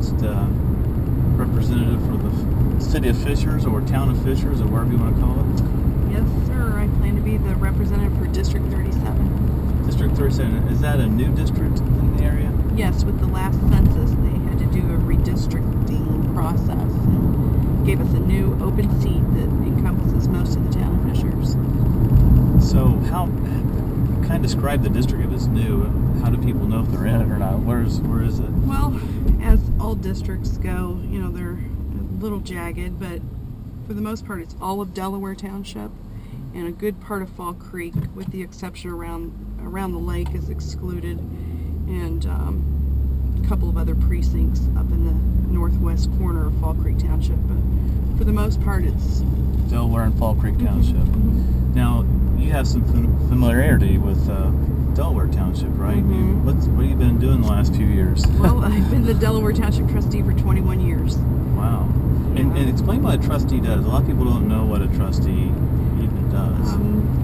next representative for the city of Fishers or town of Fishers or wherever you want to call it? Yes, sir. I plan to be the representative for District 37. District 37. Is that a new district in the area? Yes, with the last census, they had to do a redistricting process and gave us a new open seat that encompasses most of the town of Fishers. So how, kind of describe the district if it's new. How do people know if they're in it or not? Where is it? Well, as all districts go, you know, they're a little jagged, but for the most part, it's all of Delaware Township and a good part of Fall Creek, with the exception around the lake is excluded, and a couple of other precincts up in the northwest corner of Fall Creek Township. But for the most part, it's Delaware and Fall Creek Township. Mm-hmm. Now, you have some familiarity with Delaware Township, right? Mm-hmm. What have you been doing the last few years? Well, I've been the Delaware Township trustee for 21 years. Wow. And explain what a trustee does. A lot of people don't know what a trustee even does.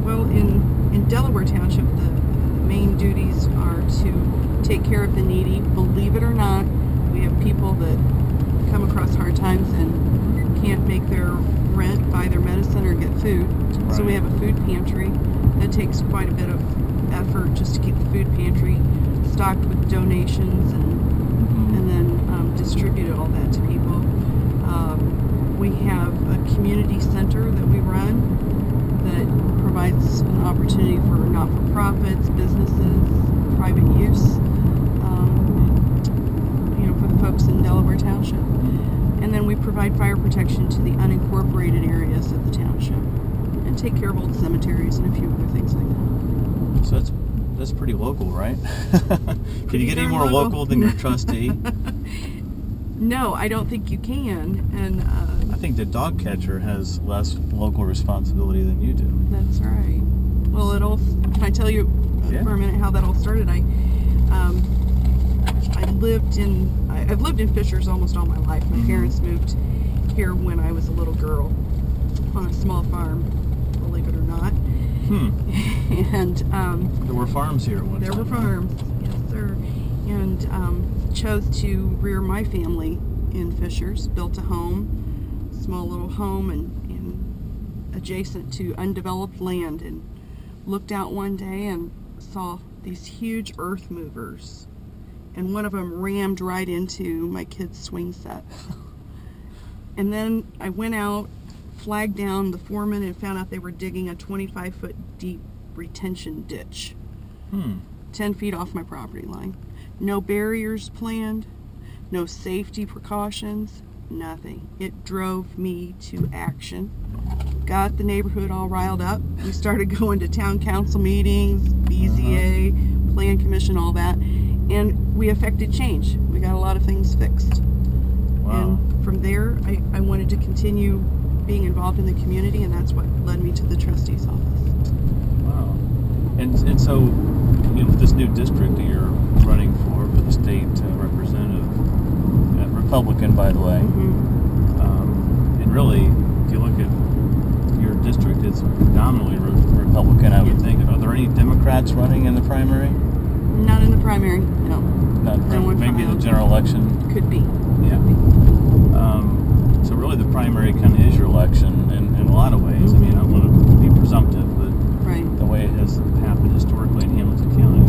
Well, in Delaware Township, the main duties are to take care of the needy. Believe it or not, we have people that come across hard times and can't make their rent, buy their medicine, or get food. Right. So we have a food pantry. That takes quite a bit of effort just to keep the food pantry stocked with donations and then distribute all that to people. We have a community center that we run that provides an opportunity for not-for-profits, businesses, private use, for the folks in Delaware Township. And then we provide fire protection to the unincorporated areas of the township and take care of old cemeteries and a few other things like that. So that's pretty local, right? Can you get any more local than your trustee? No, I don't think you can. And I think the dog catcher has less local responsibility than you do. That's right. Well, can I tell you for a minute how that all started? I've lived in Fishers almost all my life. My parents moved here when I was a little girl on a small farm, believe it or not. And there were farms here at one time. There were farms, yes, sir. And chose to rear my family in Fishers. Built a home, small little home, and adjacent to undeveloped land. And looked out one day and saw these huge earth movers. And one of them rammed right into my kid's swing set. And then I went out, flagged down the foreman, and found out they were digging a 25-foot deep retention ditch. 10 feet off my property line. No barriers planned, no safety precautions, nothing. It drove me to action. Got the neighborhood all riled up. We started going to town council meetings, BZA, Plan Commission, all that. And we effected change. We got a lot of things fixed. Wow. And from there, I wanted to continue being involved in the community, and that's what led me to the trustee's office. Wow. And so, with this new district that you're running for the state representative, Republican, by the way, and really, if you look at your district, it's predominantly Republican, I would think. Are there any Democrats running in the primary? Not in the primary, no. Maybe the general election? Could be. Yeah. So really the primary kind of is your election in a lot of ways. I mean, I don't want to be presumptive, but the way it has happened historically in Hamilton County.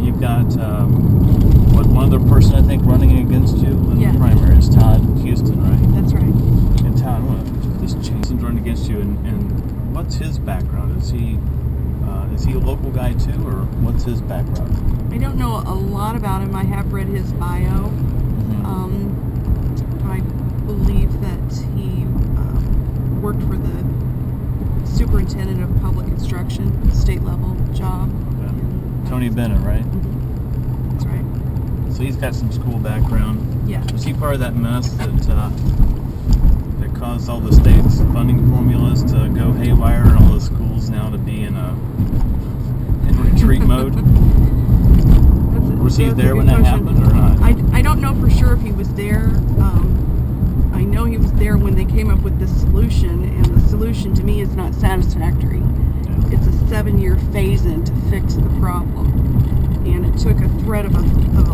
You've got, one other person, I think, running against you in the primary is Todd Houston, right? That's right. And Todd, I want to just change and run against you, and what's his background? Is he a local guy too, or what's his background? I don't know a lot about him. I have read his bio. I believe that he worked for the superintendent of public instruction, state level job. Yeah. Tony Bennett, right? That's right. So he's got some school background. Yeah. Was he part of that mess that caused all the state's funding formulas to go haywire and all the schools now to be in retreat mode? Was he there when that happened or not? I don't know for sure if he was there. I know he was there when they came up with this solution, and the solution to me is not satisfactory. It's a 7-year phase-in to fix the problem. And it took a threat of a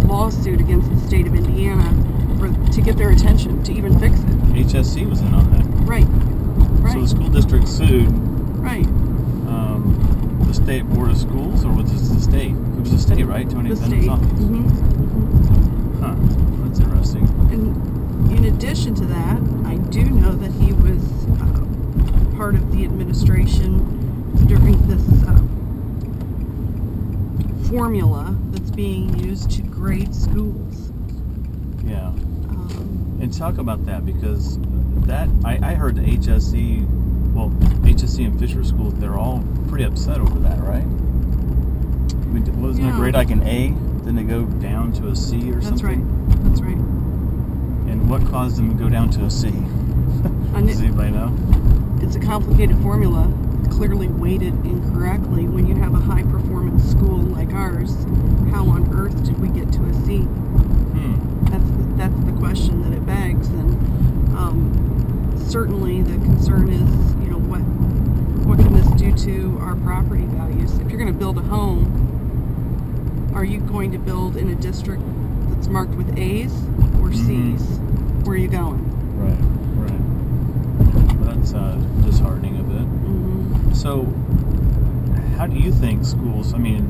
lawsuit against the state of Indiana to get their attention to even fix it. HSC was in on that. Right. Right. So the school district sued Right. the state board of schools, or was this the state? It was the state, right? To an The independent state. office. Huh. That's interesting. And in addition to that, I do know that he was part of the administration during this formula that's being used to grade schools. Yeah. And talk about that, because that I heard the HSC and Fisher schools, they're all pretty upset over that, right? I mean, wasn't a grade like an A? Then they go down to a C or That's something? right. That's right. And what caused them to go down to a C? Does anybody know? It's a complicated formula, clearly weighted incorrectly. When you have a high-performance school like ours, how on earth did we get to a C? That's the question that it begs, and certainly the concern is, what can this do to our property values? If you're going to build a home, are you going to build in a district that's marked with A's or C's? Where are you going? Right. Well, that's disheartening a bit. So, how do you think schools? I mean,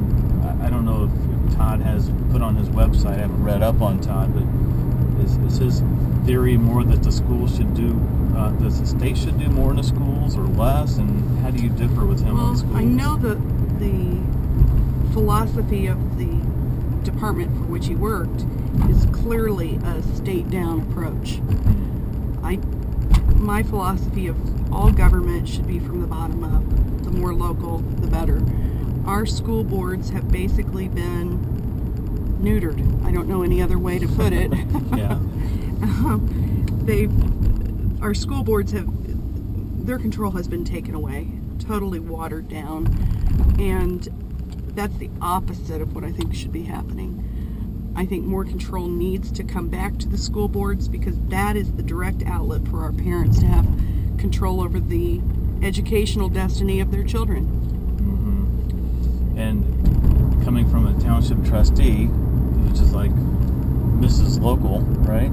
I don't know if Todd has put on his website. I haven't read up on Todd, but is his theory more that the schools should do, does the state should do more in the schools or less? And how do you differ with him on schools? I know that the philosophy of the department for which he worked is clearly a state-down approach. My philosophy of all government should be from the bottom up. The more local, the better. Our school boards have basically been neutered. I don't know any other way to put it. Yeah. Our school boards their control has been taken away, totally watered down, and that's the opposite of what I think should be happening. I think more control needs to come back to the school boards, because that is the direct outlet for our parents to have control over the educational destiny of their children. And coming from a township trustee, which is like Mrs. Local, right?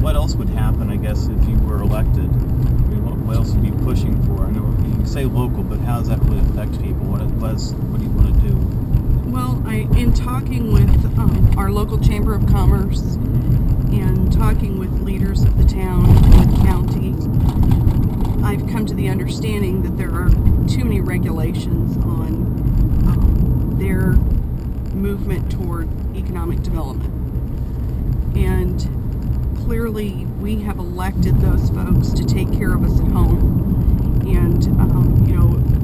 What else would happen, I guess, if you were elected? I mean, what else would you be pushing for? I know you can say local, but how does that really affect people? What do you want to do? Well, in talking with our local Chamber of Commerce and talking with leaders of the town and county, I've come to the understanding that there are too many regulations on their movement toward economic development. And clearly we have elected those folks to take care of us at home. And,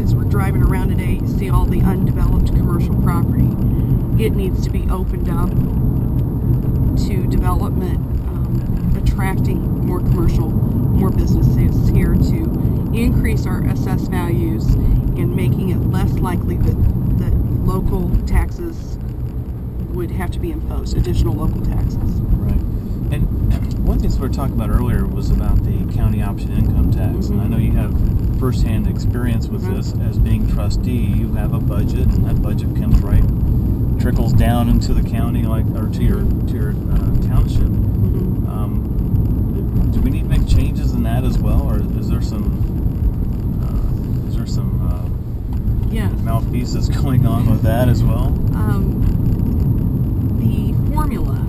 as we're driving around today, you see all the undeveloped commercial property. It needs to be opened up to development, attracting more businesses here to increase our assessed values and making it less likely that local taxes would have to be imposed, additional local taxes. Right. And one thing we were talking about earlier was about the county option income tax. And I know you have first-hand experience with this as being trustee. You have a budget, and that budget comes trickles down into the county, or to your township. Do we need to make changes in that as well, or is there some malfeasance going on with that as well? The formula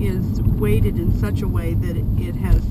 is weighted in such a way that it has